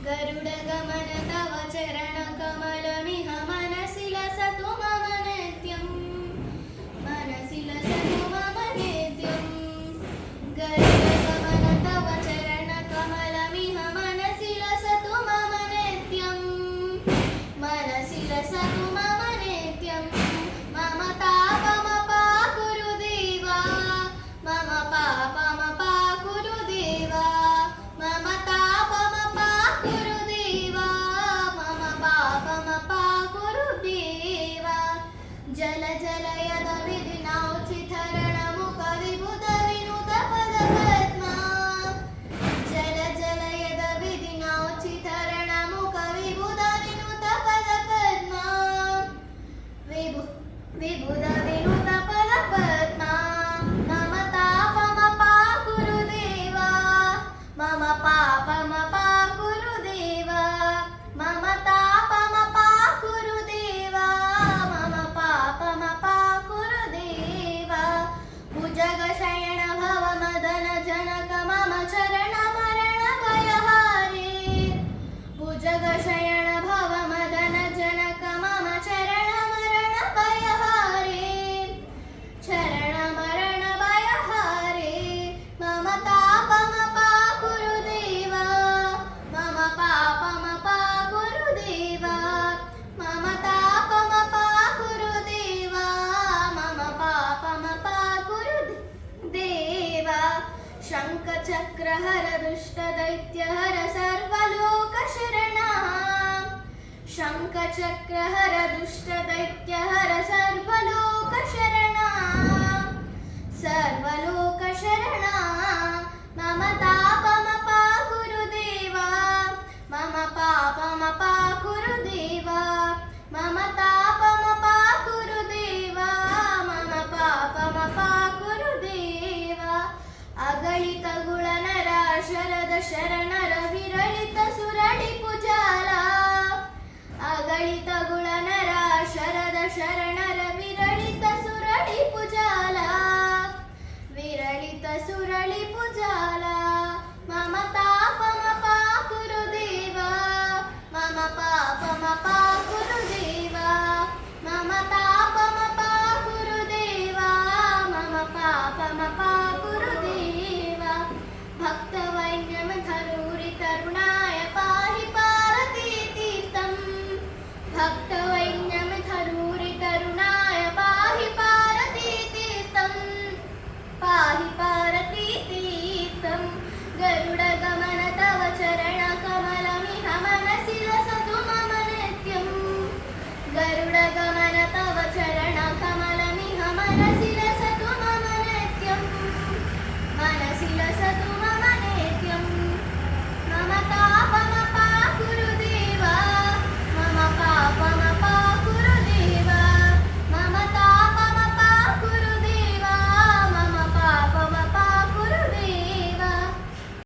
गरुडगमन तव चरणकमलमिह मनसि लसतु मम नित्यं मनसि लसतु मम नित्यं गरुडगमन तव चरणकमलमिह मनसि लसतु मम नित्यं मनसि लसतु मम नित्यं मम तापमपाकुरु देवा मम पापमपाकुरु देवा मम तापमपाकुरु देवा मम पापमपाकुरु देवा जल जल यद विधिनाउचितरणमुख विबुध विनुत पदपद्मा जल जल यद विधिनाउचितरणमुख विबुध विनुत पदपद्मा विबुध विनुत पदपद्मा मम तापमपाकुरु देवा मम पापमपाकुरु देवा मम तापमपाकुरु देवा मम पापमपाकुरु देवा भुजगशयन भव मदन जनक मम चरण मरण भयहारे भुजगशयन भव मदन जनक मम चरण मरण भयहारे चरण मरण भयहारे मम तापमपाकुरु देवा मम पापमपाकुरु देवा मम तापमपाकुरु देवा मम पापमपाकुरु देवा शङ्खचक्रहर दुष्टदैत्यहर सर्वलोकशरणः शङ्खचक्रहर दुष्टदैत्यहर सर्वलोकशरणः सर्वलोकशरणः मम तापमपाकुरु देवा मम पापमपाकुरु देवा मम तापमपाकुरु देवा मम पापमपाकुरु देवा अगणित गुणनर शरद शरणर वीर